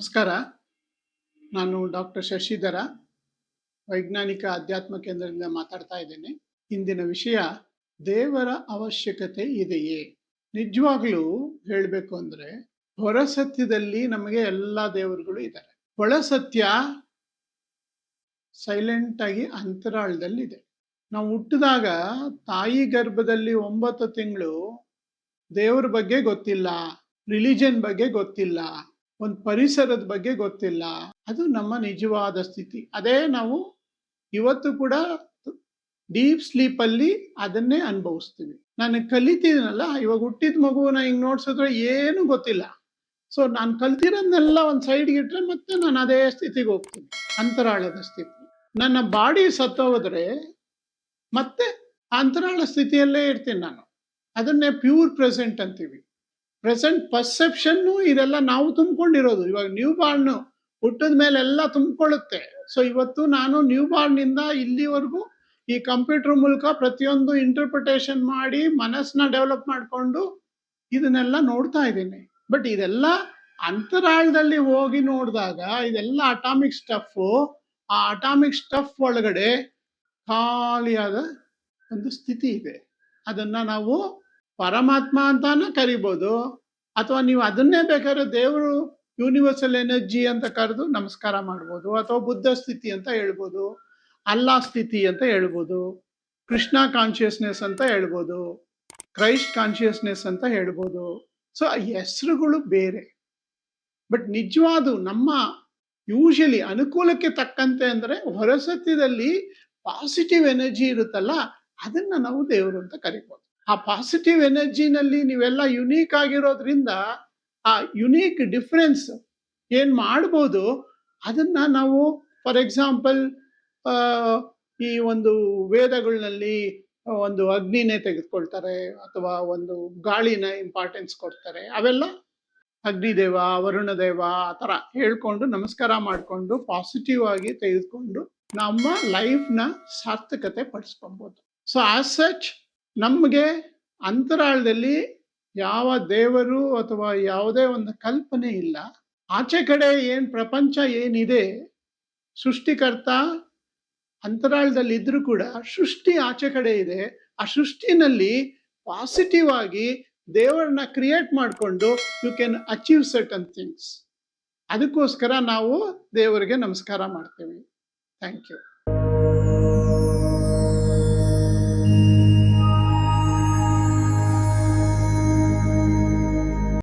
ನಮಸ್ಕಾರ. ನಾನು ಡಾಕ್ಟರ್ ಶಶಿಧರ, ವೈಜ್ಞಾನಿಕ ಅಧ್ಯಾತ್ಮ ಕೇಂದ್ರದಿಂದ ಮಾತಾಡ್ತಾ ಇದ್ದೇನೆ. ಇಂದಿನ ವಿಷಯ ದೇವರ ಅವಶ್ಯಕತೆ ಇದೆಯೇ? ನಿಜವಾಗ್ಲೂ ಹೇಳಬೇಕು ಅಂದ್ರೆ ಹೊರಸತ್ಯದಲ್ಲಿ ನಮಗೆ ಎಲ್ಲ ದೇವರುಗಳು ಇದ್ದಾರೆ. ಒಳಸತ್ಯ ಸೈಲೆಂಟ್ ಆಗಿ ಅಂತರಾಳದಲ್ಲಿದೆ. ನಾವು ಹುಟ್ಟಿದಾಗ ತಾಯಿ ಗರ್ಭದಲ್ಲಿ 9 ತಿಂಗಳು ದೇವರ ಬಗ್ಗೆ ಗೊತ್ತಿಲ್ಲ, ರಿಲಿಜನ್ ಬಗ್ಗೆ ಗೊತ್ತಿಲ್ಲ, ಒಂದು ಪರಿಸರದ ಬಗ್ಗೆ ಗೊತ್ತಿಲ್ಲ. ಅದು ನಮ್ಮ ನಿಜವಾದ ಸ್ಥಿತಿ. ಅದೇ ನಾವು ಇವತ್ತು ಕೂಡ ಡೀಪ್ ಸ್ಲೀಪ್ ಅಲ್ಲಿ ಅದನ್ನೇ ಅನುಭವಿಸ್ತೀವಿ. ನಾನು ಕಲಿತಿದ್ದೀನಲ್ಲ, ಇವಾಗ ಹುಟ್ಟಿದ ಮಗುವನ್ನ ಹಿಂಗ್ ನೋಡ್ಸಿದ್ರೆ ಏನು ಗೊತ್ತಿಲ್ಲ. ಸೊ ನಾನು ಕಲ್ತಿರೋದನ್ನೆಲ್ಲ ಒಂದು ಸೈಡ್ಗೆ ಇಟ್ರೆ ಮತ್ತೆ ನಾನು ಅದೇ ಸ್ಥಿತಿಗೆ ಹೋಗ್ತೀನಿ, ಅಂತರಾಳದ ಸ್ಥಿತಿ. ನನ್ನ ಬಾಡಿ ಸತ್ತೋದ್ರೆ ಮತ್ತೆ ಅಂತರಾಳ ಸ್ಥಿತಿಯಲ್ಲೇ ಇರ್ತೀನಿ ನಾನು. ಅದನ್ನೇ ಪ್ಯೂರ್ ಪ್ರೆಸೆಂಟ್ ಅಂತೀವಿ. ಪ್ರೆಸೆಂಟ್ ಪರ್ಸೆಪ್ಷನ್ನು ಇದೆಲ್ಲ ನಾವು ತುಂಬಿಕೊಂಡಿರೋದು. ಇವಾಗ ನ್ಯೂ ಬಾರ್ನ್ ಹುಟ್ಟಿದ ಮೇಲೆ ಎಲ್ಲ ತುಂಬಿಕೊಳ್ಳುತ್ತೆ. ಸೊ ಇವತ್ತು ನಾನು ನ್ಯೂ ಬಾರ್ನ್ ಇಂದ ಇಲ್ಲಿವರೆಗೂ ಈ ಕಂಪ್ಯೂಟರ್ ಮೂಲಕ ಪ್ರತಿಯೊಂದು ಇಂಟರ್ಪ್ರಿಟೇಷನ್ ಮಾಡಿ ಮನಸ್ಸನ್ನ ಡೆವಲಪ್ ಮಾಡಿಕೊಂಡು ಇದನ್ನೆಲ್ಲ ನೋಡ್ತಾ ಇದ್ದೀನಿ. ಬಟ್ ಇದೆಲ್ಲ ಅಂತರಾಳದಲ್ಲಿ ಹೋಗಿ ನೋಡಿದಾಗ ಇದೆಲ್ಲ ಅಟಾಮಿಕ್ ಸ್ಟಫ್. ಆ ಅಟಾಮಿಕ್ ಸ್ಟಫ್ ಒಳಗಡೆ ಖಾಲಿಯಾದ ಒಂದು ಸ್ಥಿತಿ ಇದೆ. ಅದನ್ನ ನಾವು ಪರಮಾತ್ಮ ಅಂತಾನು ಕರಿಬೋದು, ಅಥವಾ ನೀವು ಅದನ್ನೇ ಬೇಕಾದ್ರೆ ದೇವರು ಯೂನಿವರ್ಸಲ್ ಎನರ್ಜಿ ಅಂತ ಕರೆದು ನಮಸ್ಕಾರ ಮಾಡ್ಬೋದು, ಅಥವಾ ಬುದ್ಧ ಸ್ಥಿತಿ ಅಂತ ಹೇಳ್ಬೋದು, ಅಲ್ಲಾ ಸ್ಥಿತಿ ಅಂತ ಹೇಳ್ಬೋದು, ಕೃಷ್ಣ ಕಾನ್ಶಿಯಸ್ನೆಸ್ ಅಂತ ಹೇಳ್ಬೋದು, ಕ್ರೈಸ್ಟ್ ಕಾನ್ಶಿಯಸ್ನೆಸ್ ಅಂತ ಹೇಳ್ಬೋದು. ಸೊ ಆ ಹೆಸರುಗಳು ಬೇರೆ. ಬಟ್ ನಿಜವಾದ ನಮ್ಮ ಯೂಶಲಿ ಅನುಕೂಲಕ್ಕೆ ತಕ್ಕಂತೆ ಅಂದ್ರೆ ಹೊರಸತ್ಯದಲ್ಲಿ ಪಾಸಿಟಿವ್ ಎನರ್ಜಿ ಇರುತ್ತಲ್ಲ, ಅದನ್ನ ನಾವು ದೇವರು ಅಂತ ಕರಿಬೋದು. ಆ ಪಾಸಿಟಿವ್ ಎನರ್ಜಿನಲ್ಲಿ ನೀವೆಲ್ಲ ಯುನೀಕ್ ಆಗಿರೋದ್ರಿಂದ ಆ ಯುನೀಕ್ ಡಿಫ್ರೆನ್ಸ್ ಏನ್ ಮಾಡ್ಬೋದು ಅದನ್ನ ನಾವು ಫಾರ್ ಎಕ್ಸಾಂಪಲ್ ಈ ಒಂದು ವೇದಗಳಲ್ಲಿ ಒಂದು ಅಗ್ನಿನೇ ತೆಗೆದುಕೊಳ್ತಾರೆ, ಅಥವಾ ಒಂದು ಗಾಳಿನ ಇಂಪಾರ್ಟೆನ್ಸ್ ಕೊಡ್ತಾರೆ. ಅವೆಲ್ಲ ಅಗ್ನಿದೇವ, ವರುಣ ದೇವ ಆ ಥರ ಹೇಳ್ಕೊಂಡು ನಮಸ್ಕಾರ ಮಾಡಿಕೊಂಡು ಪಾಸಿಟಿವ್ ಆಗಿ ತೆಗೆದುಕೊಂಡು ನಮ್ಮ ಲೈಫ್ನ ಸಾರ್ಥಕತೆ ಪಡಿಸ್ಕೊಬೋದು. ಸೊ ಆಸ್ ಸಚ್ ನಮಗೆ ಅಂತರಾಳದಲ್ಲಿ ಯಾವ ದೇವರು ಅಥವಾ ಯಾವುದೇ ಒಂದು ಕಲ್ಪನೆ ಇಲ್ಲ. ಆಚೆ ಕಡೆ ಏನ್ ಪ್ರಪಂಚ ಏನಿದೆ, ಸೃಷ್ಟಿಕರ್ತ ಅಂತರಾಳದಲ್ಲಿ ಇದ್ರೂ ಕೂಡ ಸೃಷ್ಟಿ ಆಚೆ ಕಡೆ ಇದೆ. ಆ ಸೃಷ್ಟಿನಲ್ಲಿ ಪಾಸಿಟಿವ್ ಆಗಿ ದೇವರನ್ನ ಕ್ರಿಯೇಟ್ ಮಾಡಿಕೊಂಡು you can achieve certain things. ಅದಕ್ಕೋಸ್ಕರ ನಾವು ದೇವರಿಗೆ ನಮಸ್ಕಾರ ಮಾಡ್ತೇವೆ. Thank you.